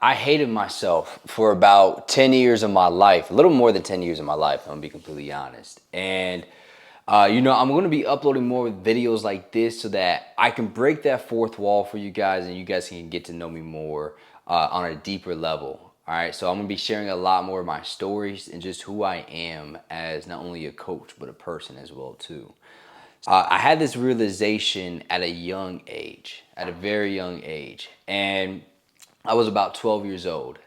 I hated myself for about 10 years of my life, a little more than 10 years of my life, I'm gonna be completely honest. And, I'm gonna be uploading more videos like this so that I can break that fourth wall for you guys and you guys can get to know me more on a deeper level. All right, so I'm gonna be sharing a lot more of my stories and just who I am as not only a coach, but a person as well, too. I had this realization at a young age, at a very young age, and I was about 12 years old.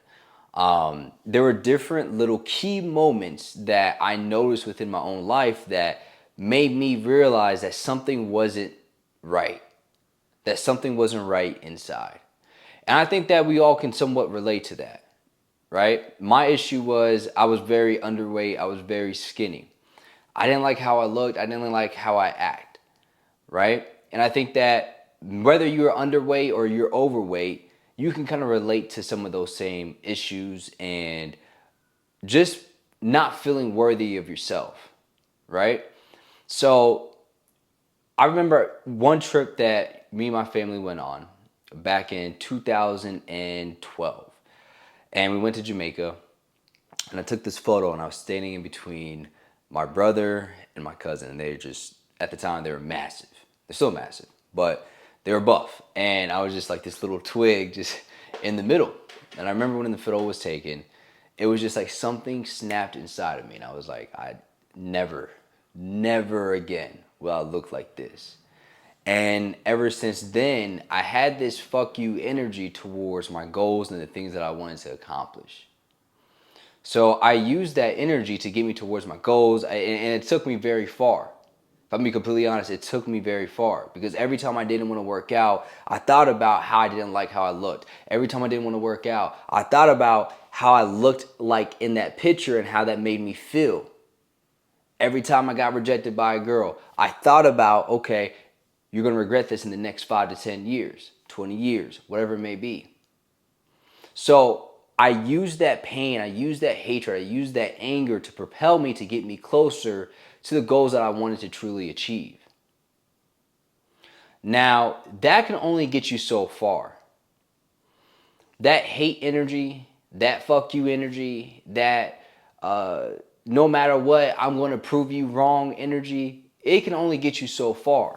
There were different little key moments that I noticed within my own life that made me realize that something wasn't right, that something wasn't right inside. And I think that we all can somewhat relate to that, right? My issue was I was very underweight, I was very skinny. I didn't like how I looked, I didn't like how I act, right? And I think that whether you're underweight or you're overweight, you can kind of relate to some of those same issues and just not feeling worthy of yourself, right? So I remember one trip that me and my family went on back in 2012. And we went to Jamaica, and I took this photo, and I was standing in between my brother and my cousin. And they just, at the time, they were massive. They're still massive, but they were buff. And I was just like this little twig just in the middle. And I remember when the photo was taken, it was just like something snapped inside of me. And I was like, I never, never again will I look like this. And ever since then, I had this fuck you energy towards my goals and the things that I wanted to accomplish. So I used that energy to get me towards my goals, and it took me very far. If I'm being completely honest, it took me very far because every time I didn't want to work out, I thought about how I didn't like how I looked. Every time I didn't want to work out, I thought about how I looked like in that picture and how that made me feel. Every time I got rejected by a girl, I thought about, okay, you're going to regret this in the next 5 to 10 years, 20 years, whatever it may be. So I used that pain, I used that hatred, I used that anger to propel me to get me closer to the goals that I wanted to truly achieve. Now, that can only get you so far. That hate energy, that fuck you energy, that no matter what, I'm going to prove you wrong energy, it can only get you so far.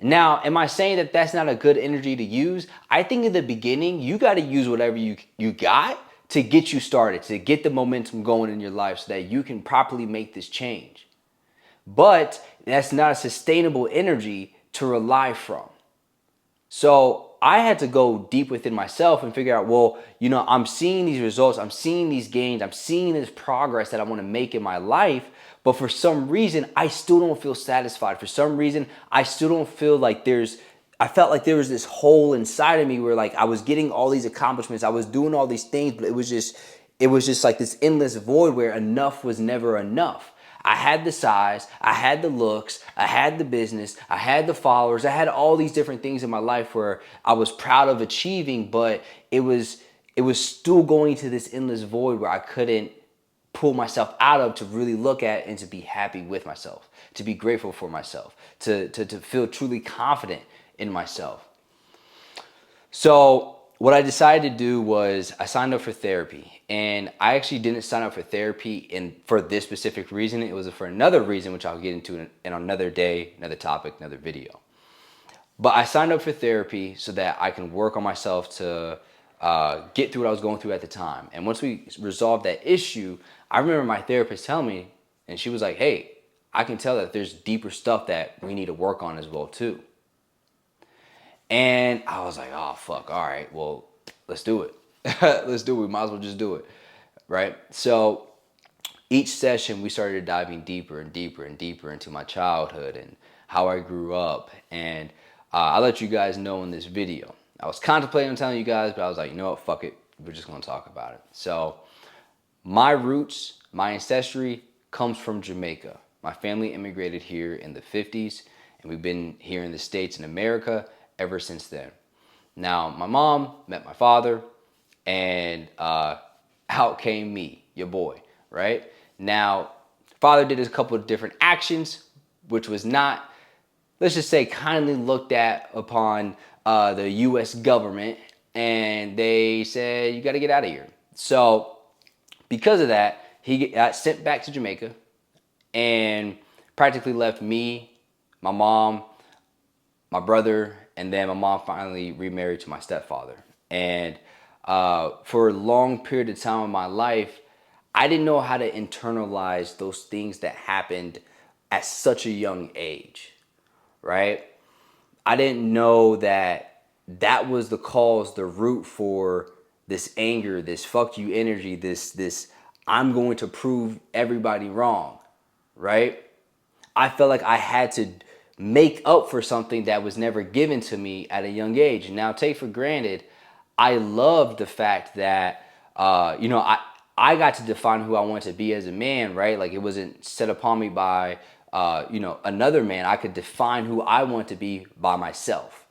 Now, am I saying that that's not a good energy to use? I think in the beginning, you got to use whatever you got to get you started, to get the momentum going in your life so that you can properly make this change. But that's not a sustainable energy to rely from. So I had to go deep within myself and figure out, well, I'm seeing these results, I'm seeing these gains, I'm seeing this progress that I want to make in my life. But for some reason, I still don't feel satisfied. For some reason, I still don't feel like I felt like there was this hole inside of me where like I was getting all these accomplishments, I was doing all these things, but it was just like this endless void where enough was never enough. I had the size, I had the looks, I had the business, I had the followers, I had all these different things in my life where I was proud of achieving, but it was still going to this endless void where I couldn't pull myself out of to really look at and to be happy with myself, to be grateful for myself, to feel truly confident in myself. So what I decided to do was I signed up for therapy, and I actually didn't sign up for therapy for this specific reason. It was for another reason, which I'll get into in another day, another topic, another video. But I signed up for therapy so that I can work on myself to get through what I was going through at the time. And once we resolved that issue, I remember my therapist telling me, and she was like, "Hey, I can tell that there's deeper stuff that we need to work on as well too." And I was like, oh, fuck. All right, well, let's do it. Let's do it. We might as well just do it. Right. So each session, we started diving deeper and deeper and deeper into my childhood and how I grew up. And I'll let you guys know in this video. I was contemplating on telling you guys, but I was like, you know what? Fuck it. We're just going to talk about it. So my roots, my ancestry comes from Jamaica. My family immigrated here in the 50s, and we've been here in the States in America ever since then. Now, my mom met my father, and out came me, your boy, right? Now, father did a couple of different actions, which was not, let's just say, kindly looked at upon the U.S. government. and they said, you got to get out of here. So because of that, he got sent back to Jamaica and practically left me, my mom, my brother, and then my mom finally remarried to my stepfather. And for a long period of time in my life, I didn't know how to internalize those things that happened at such a young age, right? I didn't know that that was the cause, the root for this anger, this fuck you energy, this I'm going to prove everybody wrong, right? I felt like I had to make up for something that was never given to me at a young age. And now take for granted, I loved the fact that, I got to define who I wanted to be as a man, right? Like it wasn't set upon me by, another man. I could define who I want to be by myself.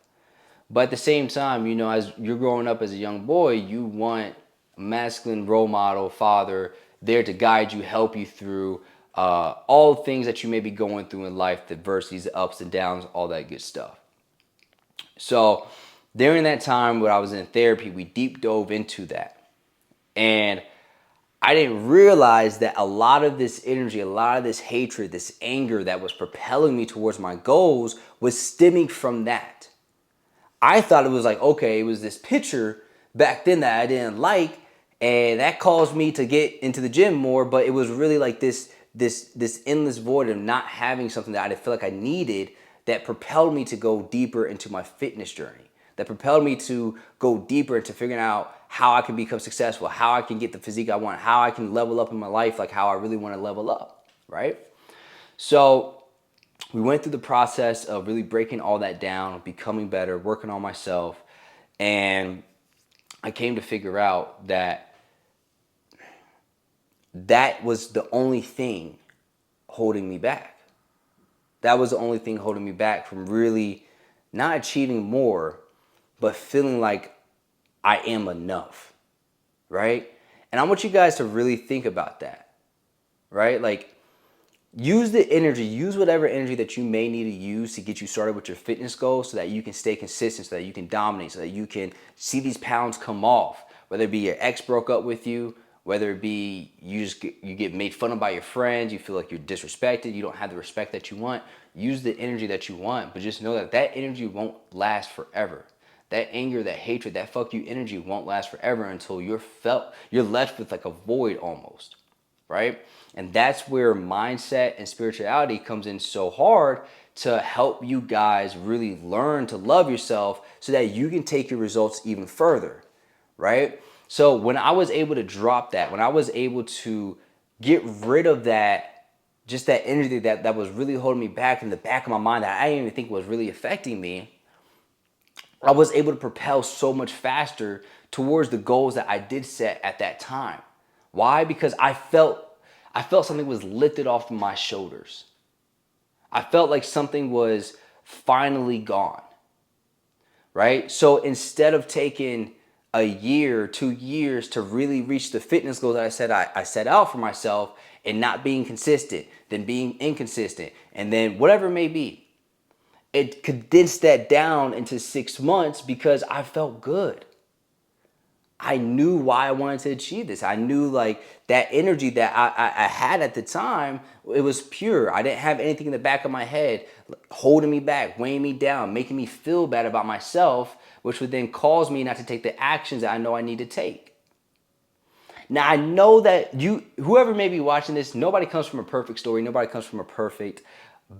But at the same time, as you're growing up as a young boy, you want a masculine role model, father, there to guide you, help you through all the things that you may be going through in life, the adversities, the ups and downs, all that good stuff. So during that time when I was in therapy, we deep dove into that. And I didn't realize that a lot of this energy, a lot of this hatred, this anger that was propelling me towards my goals was stemming from that. I thought it was like, okay, it was this picture back then that I didn't like, and that caused me to get into the gym more, but it was really like this endless void of not having something that I feel like I needed that propelled me to go deeper into my fitness journey, that propelled me to go deeper into figuring out how I can become successful, how I can get the physique I want, how I can level up in my life, like how I really want to level up, right? So we went through the process of really breaking all that down, becoming better, working on myself, and I came to figure out that that was the only thing holding me back. That was the only thing holding me back from really not achieving more, but feeling like I am enough, right? And I want you guys to really think about that, right? Like, use the energy, use whatever energy that you may need to use to get you started with your fitness goals so that you can stay consistent, so that you can dominate, so that you can see these pounds come off, whether it be your ex broke up with you, whether it be you get made fun of by your friends, you feel like you're disrespected, you don't have the respect that you want. Use the energy that you want, but just know that that energy won't last forever. That anger, that hatred, that fuck you energy won't last forever until you're left with like a void almost, right? And that's where mindset and spirituality comes in so hard to help you guys really learn to love yourself so that you can take your results even further, right? So when I was able to drop that, when I was able to get rid of that, just that energy that was really holding me back in the back of my mind that I didn't even think was really affecting me, I was able to propel so much faster towards the goals that I did set at that time. Why? Because I felt something was lifted off of my shoulders. I felt like something was finally gone, right? So instead of taking a year, 2 years to really reach the fitness goals that I set out for myself and not being consistent, then being inconsistent, and then whatever it may be, it condensed that down into 6 months because I felt good. I knew why I wanted to achieve this. I knew like that energy that I had at the time, it was pure. I didn't have anything in the back of my head holding me back, weighing me down, making me feel bad about myself, which would then cause me not to take the actions that I know I need to take. Now I know that whoever may be watching this, nobody comes from a perfect story. Nobody comes from a perfect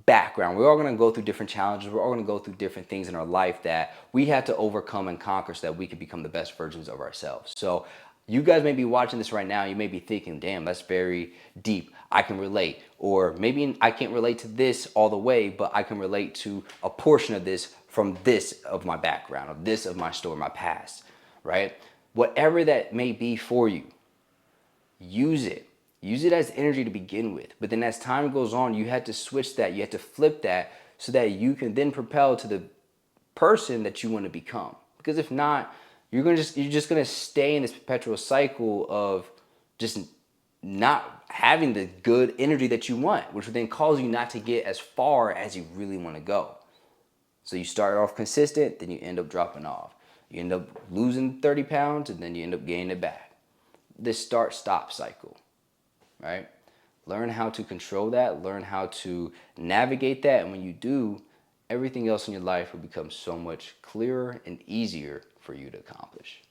background. We're all going to go through different challenges. We're all going to go through different things in our life that we have to overcome and conquer so that we can become the best versions of ourselves. So you guys may be watching this right now. You may be thinking, damn, that's very deep. I can relate. Or maybe I can't relate to this all the way, but I can relate to a portion of this from this of my background, of this of my story, my past, right? Whatever that may be for you, use it. Use it as energy to begin with. But then as time goes on, you have to switch that. You have to flip that so that you can then propel to the person that you want to become. Because if not, you're just gonna stay in this perpetual cycle of just not having the good energy that you want, which would then cause you not to get as far as you really want to go. So you start off consistent, then you end up dropping off. You end up losing 30 pounds and then you end up gaining it back. This start-stop cycle, right? Learn how to control that, learn how to navigate that, and when you do, everything else in your life will become so much clearer and easier for you to accomplish.